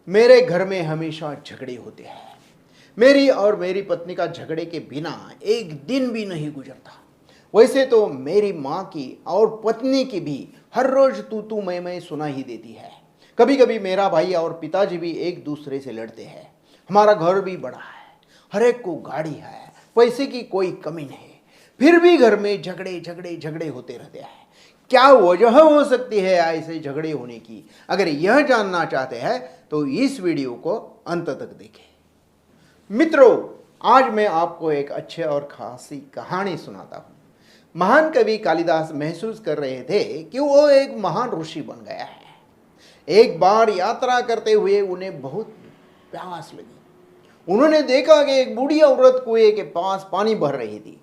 मेरे घर में हमेशा झगड़े होते हैं। मेरी और मेरी पत्नी का झगड़े के बिना एक दिन भी नहीं गुजरता। वैसे तो मेरी माँ की और पत्नी की भी हर रोज तू मैं सुना ही देती है। कभी कभी मेरा भाई और पिताजी भी एक दूसरे से लड़ते हैं। हमारा घर भी बड़ा है, हर एक को गाड़ी है, पैसे की कोई कमी नहीं, फिर भी घर में झगड़े झगड़े झगड़े होते रहते हैं। क्या वजह हो सकती है ऐसे झगड़े होने की? अगर यह जानना चाहते हैं तो इस वीडियो को अंत तक देखें। मित्रों, आज मैं आपको एक अच्छे और खासी कहानी सुनाता हूँ। महान कवि कालिदास महसूस कर रहे थे कि वो एक महान ऋषि बन गया है। एक बार यात्रा करते हुए उन्हें बहुत प्यास लगी। उन्होंने देखा कि एक बूढ़ी औरत कुएं के पास पानी भर रही थी।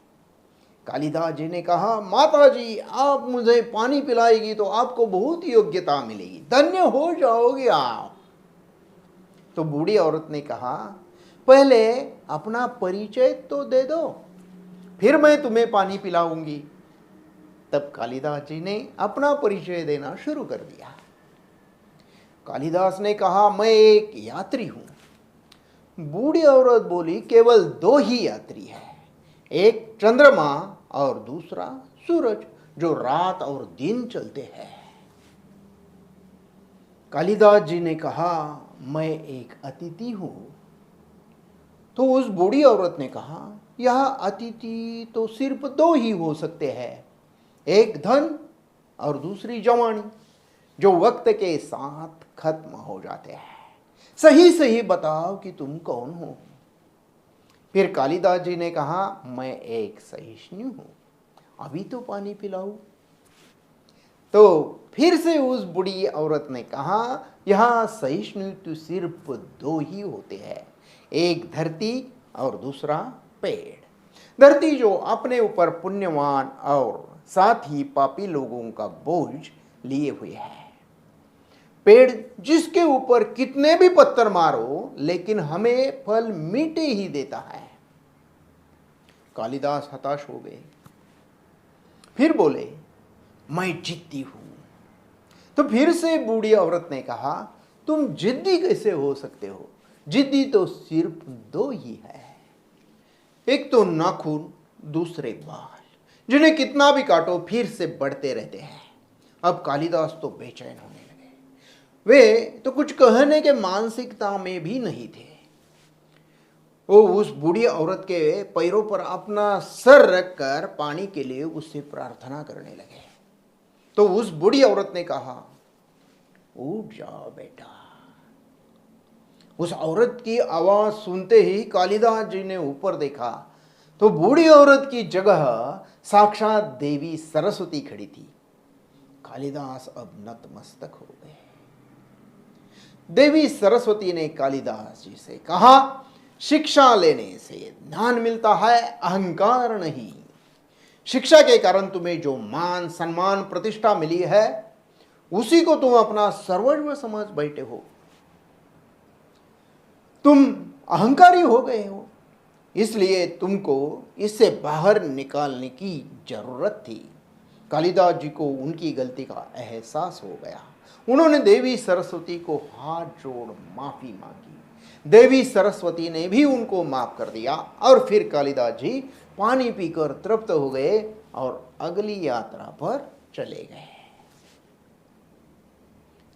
कालिदास जी ने कहा, माता जी, आप मुझे पानी पिलाएगी तो आपको बहुत योग्यता मिलेगी, धन्य हो जाओगे आप। तो बूढ़ी औरत ने कहा, पहले अपना परिचय तो दे दो, फिर मैं तुम्हें पानी पिलाऊंगी। तब कालिदास जी ने अपना परिचय देना शुरू कर दिया। कालिदास ने कहा, मैं एक यात्री हूं। बूढ़ी औरत बोली, केवल दो ही यात्री है, एक चंद्रमा और दूसरा सूरज, जो रात और दिन चलते हैं। कालिदास जी ने कहा, मैं एक अतिथि हूं। तो उस बूढ़ी औरत ने कहा, यह अतिथि तो सिर्फ दो ही हो सकते हैं, एक धन और दूसरी जवानी, जो वक्त के साथ खत्म हो जाते हैं। सही सही बताओ कि तुम कौन हो? फिर कालिदास जी ने कहा, मैं एक सहिष्णु हूं, अभी तो पानी पिलाऊं। तो फिर से उस बूढ़ी औरत ने कहा, यह सहिष्णु तो सिर्फ दो ही होते हैं, एक धरती और दूसरा पेड़। धरती जो अपने ऊपर पुण्यवान और साथ ही पापी लोगों का बोझ लिए हुए है। पेड़ जिसके ऊपर कितने भी पत्थर मारो लेकिन हमें फल मीठे ही देता है। कालिदास हताश हो गए। फिर बोले, मैं जिद्दी हूं। तो फिर से बूढ़ी औरत ने कहा, तुम जिद्दी कैसे हो सकते हो? जिद्दी तो सिर्फ दो ही है, एक तो नाखून, दूसरे बाल, जिन्हें कितना भी काटो फिर से बढ़ते रहते हैं। अब कालिदास तो बेचैन होने लगे। वे तो कुछ कहने के मानसिकता में भी नहीं थे। वो उस बूढ़ी औरत के पैरों पर अपना सर रखकर पानी के लिए उससे प्रार्थना करने लगे। तो उस बूढ़ी औरत ने कहा, उठ जाओ बेटा। उस औरत की आवाज सुनते ही कालिदास जी ने ऊपर देखा तो बूढ़ी औरत की जगह साक्षात देवी सरस्वती खड़ी थी। कालिदास अब नतमस्तक हो गए। देवी सरस्वती ने कालिदास जी से कहा, शिक्षा लेने से ज्ञान मिलता है, अहंकार नहीं। शिक्षा के कारण तुम्हें जो मान सम्मान प्रतिष्ठा मिली है उसी को तुम अपना सर्वस्व समझ बैठे हो। तुम अहंकारी हो गए हो, इसलिए तुमको इससे बाहर निकालने की जरूरत थी। कालिदास जी को उनकी गलती का एहसास हो गया। उन्होंने देवी सरस्वती को हाथ जोड़ माफी मांगी। देवी सरस्वती ने भी उनको माफ कर दिया और फिर कालिदास जी पानी पीकर तृप्त हो गए और अगली यात्रा पर चले गए।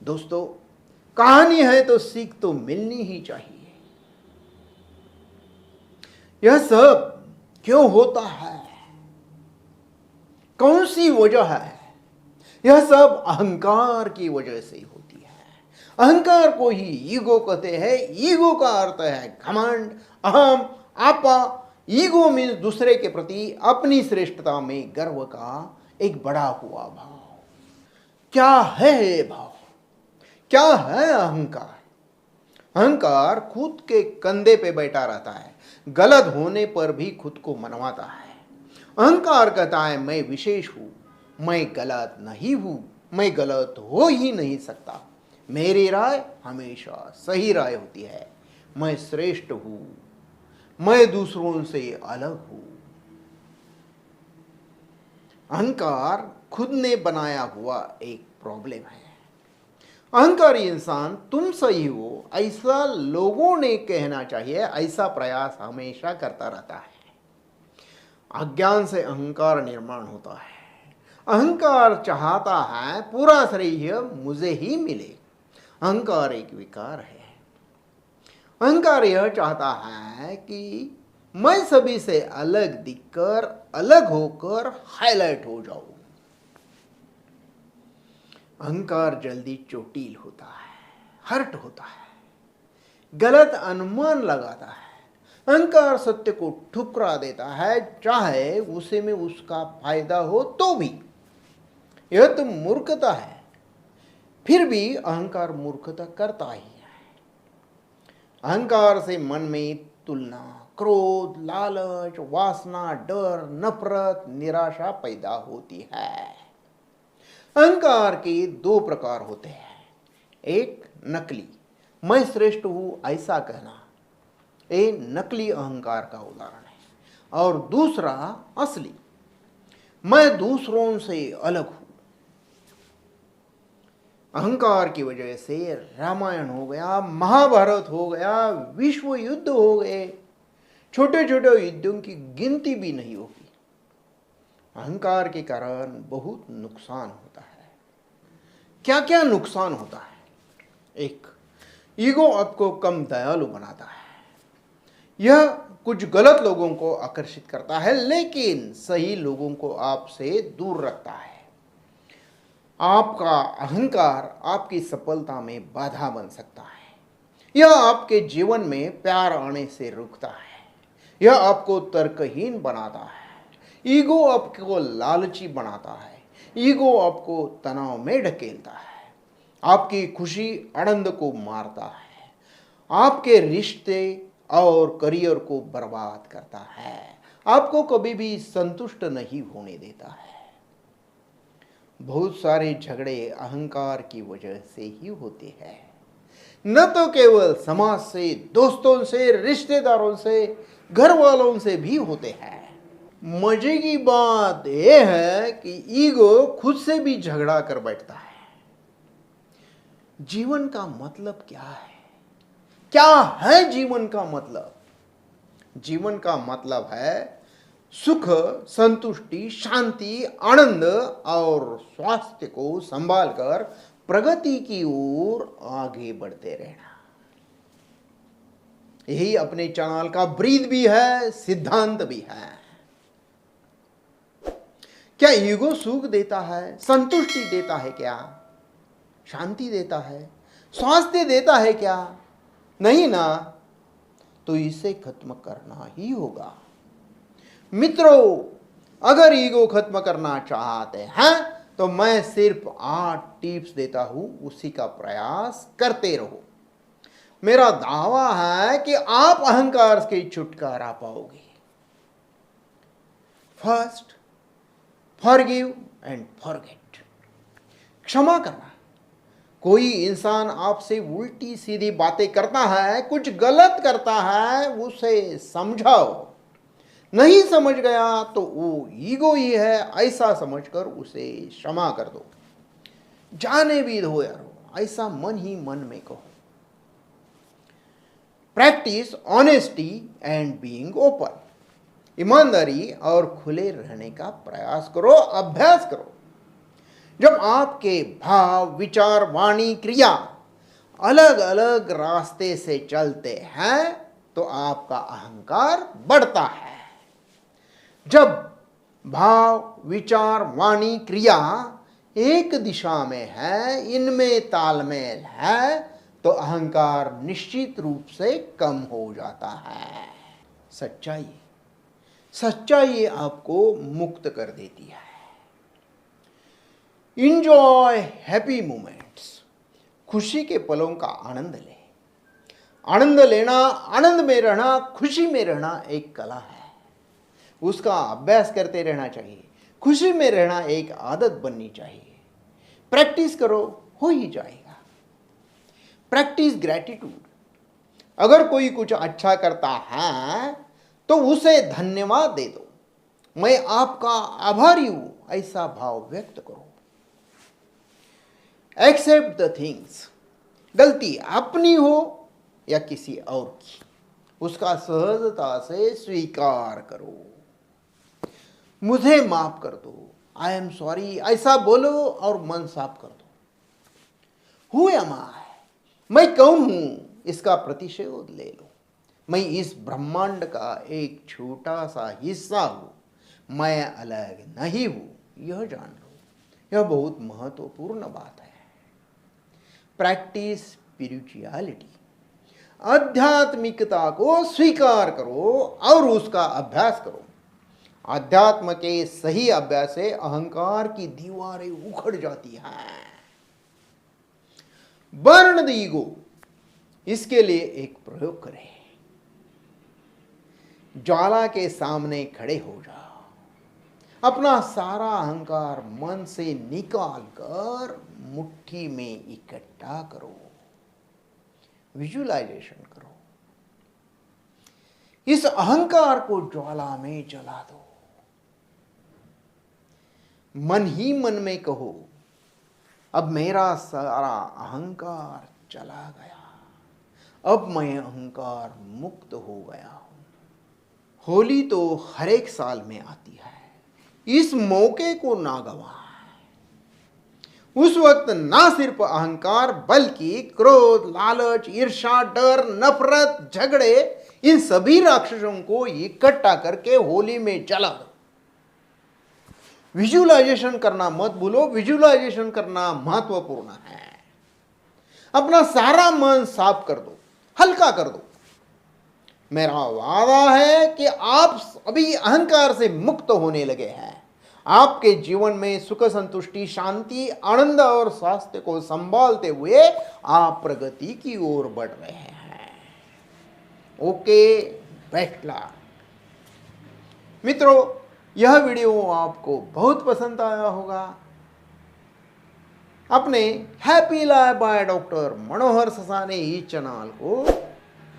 दोस्तों, कहानी है तो सीख तो मिलनी ही चाहिए। यह सब क्यों होता है? कौन सी वजह है? यह सब अहंकार की वजह से होती है। अहंकार को ही ईगो कहते हैं। ईगो का अर्थ है घमंड, अहम, आपा। ईगो मीन्स दूसरे के प्रति अपनी श्रेष्ठता में गर्व का एक बड़ा हुआ भाव। क्या है ये भाव? क्या है अहंकार? अहंकार खुद के कंधे पे बैठा रहता है, गलत होने पर भी खुद को मनवाता है। अहंकार कहता है, मैं विशेष हूं, मैं गलत नहीं हूं, मैं गलत हो ही नहीं सकता, मेरी राय हमेशा सही राय होती है, मैं श्रेष्ठ हूं, मैं दूसरों से अलग हूं। अहंकार खुद ने बनाया हुआ एक प्रॉब्लम है। अहंकारी इंसान तुम सही हो ऐसा लोगों ने कहना चाहिए, ऐसा प्रयास हमेशा करता रहता है। अज्ञान से अहंकार निर्माण होता है। अहंकार चाहता है पूरा श्रेय मुझे ही मिले। अहंकार एक विकार है। अहंकार यह चाहता है कि मैं सभी से अलग दिखकर, अलग होकर हाईलाइट हो जाऊं। अहंकार जल्दी चोटिल होता है, हर्ट होता है, गलत अनुमान लगाता है। अहंकार सत्य को ठुकरा देता है, चाहे उसे में उसका फायदा हो तो भी। यह तो मूर्खता है। फिर भी अहंकार मूर्खता करता ही है। अहंकार से मन में तुलना, क्रोध, लालच, वासना, डर, नफरत, निराशा पैदा होती है। अहंकार के दो प्रकार होते हैं। एक नकली, मैं श्रेष्ठ हूं ऐसा कहना, ये नकली अहंकार का उदाहरण है। और दूसरा असली, मैं दूसरों से अलग हूं। अहंकार की वजह से रामायण हो गया, महाभारत हो गया, विश्व युद्ध हो गए। छोटे छोटे युद्धों की गिनती भी नहीं होगी। अहंकार के कारण बहुत नुकसान होता है। क्या क्या नुकसान होता है? एक, ईगो आपको कम दयालु बनाता है। यह कुछ गलत लोगों को आकर्षित करता है, लेकिन सही लोगों को आपसे दूर रखता है। आपका अहंकार आपकी सफलता में बाधा बन सकता है। यह आपके जीवन में प्यार आने से रुकता है। यह आपको तर्कहीन बनाता है। ईगो आपको लालची बनाता है। ईगो आपको तनाव में ढकेलता है। आपकी खुशी आनंद को मारता है। आपके रिश्ते और करियर को बर्बाद करता है। आपको कभी भी संतुष्ट नहीं होने देता है। बहुत सारे झगड़े अहंकार की वजह से ही होते हैं। न तो केवल समाज से, दोस्तों से, रिश्तेदारों से, घर वालों से भी होते हैं। मजे की बात यह है कि ईगो खुद से भी झगड़ा कर बैठता है। जीवन का मतलब क्या है? क्या है जीवन का मतलब? जीवन का मतलब है सुख, संतुष्टि, शांति, आनंद और स्वास्थ्य को संभालकर प्रगति की ओर आगे बढ़ते रहना। यही अपने चैनल का ब्रीद भी है, सिद्धांत भी है। क्या ईगो सुख देता है, संतुष्टि देता है क्या? शांति देता है, स्वास्थ्य देता है क्या? नहीं ना। तो इसे खत्म करना ही होगा। मित्रों, अगर ईगो खत्म करना चाहते हैं तो मैं सिर्फ 8 टिप्स देता हूं, उसी का प्रयास करते रहो। मेरा दावा है कि आप अहंकार से छुटकारा पाओगे। First, forgive and forget. क्षमा करना। कोई इंसान आपसे उल्टी सीधी बातें करता है, कुछ गलत करता है, उसे समझाओ। नहीं समझ गया तो वो ईगो ही है ऐसा समझकर उसे क्षमा कर दो। जाने भी दो यारो, ऐसा मन ही मन में कहो। Practice honesty and being open. ईमानदारी और खुले रहने का प्रयास करो, अभ्यास करो। जब आपके भाव, विचार, वाणी, क्रिया अलग अलग रास्ते से चलते हैं तो आपका अहंकार बढ़ता है। जब भाव, विचार, वाणी, क्रिया एक दिशा में है, इनमें तालमेल है, तो अहंकार निश्चित रूप से कम हो जाता है। सच्चाई, सच्चाई आपको मुक्त कर देती है। Enjoy happy moments. खुशी के पलों का आनंद ले। आनंद लेना, आनंद में रहना, खुशी में रहना एक कला है। उसका अभ्यास करते रहना चाहिए। खुशी में रहना एक आदत बननी चाहिए। प्रैक्टिस करो, हो ही जाएगा। Practice gratitude. अगर कोई कुछ अच्छा करता है तो उसे धन्यवाद दे दो। मैं आपका आभारी हूं, ऐसा भाव व्यक्त करो। Accept the things. गलती अपनी हो या किसी और की, उसका सहजता से स्वीकार करो। मुझे माफ कर दो, आई एम सॉरी, ऐसा बोलो और मन साफ कर दो। हु एम आई, मैं कौन हूं, इसका प्रतिशोध ले लो। मैं इस ब्रह्मांड का एक छोटा सा हिस्सा हूं, मैं अलग नहीं हूं, यह जान लो। यह बहुत महत्वपूर्ण बात है। प्रैक्टिस स्पिरिचुअलिटी, आध्यात्मिकता को स्वीकार करो और उसका अभ्यास करो। अध्यात्म के सही अभ्यास से अहंकार की दीवारें उखड़ जाती हैं। बर्न द ईगो, इसके लिए एक प्रयोग करें। ज्वाला के सामने खड़े हो जाओ, अपना सारा अहंकार मन से निकाल कर मुट्ठी में इकट्ठा करो, विजुअलाइजेशन करो। इस अहंकार को ज्वाला में जला दो। मन ही मन में कहो, अब मेरा सारा अहंकार चला गया, अब मैं अहंकार मुक्त हो गया हूं। होली तो हर एक साल में आती है, इस मौके को ना गवाएं। उस वक्त ना सिर्फ अहंकार बल्कि क्रोध, लालच, ईर्ष्या, डर, नफरत, झगड़े, इन सभी राक्षसों को इकट्ठा करके होली में जला दो। विजुअलाइजेशन करना मत भूलो, विजुअलाइजेशन करना महत्वपूर्ण है। अपना सारा मन साफ कर दो, हल्का कर दो। मेरा वादा है कि आप अभी अहंकार से मुक्त होने लगे हैं। आपके जीवन में सुख, संतुष्टि, शांति, आनंद और स्वास्थ्य को संभालते हुए आप प्रगति की ओर बढ़ रहे हैं। Okay, best luck. मित्रों, यह वीडियो आपको बहुत पसंद आया होगा। अपने हैप्पी लाइफ बाय डॉक्टर मनोहर ससाने इस चैनल को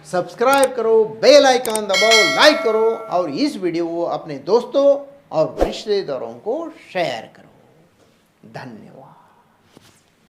सब्सक्राइब करो, बेल आइकन दबाओ, लाइक करो और इस वीडियो को अपने दोस्तों और रिश्तेदारों को शेयर करो। धन्यवाद।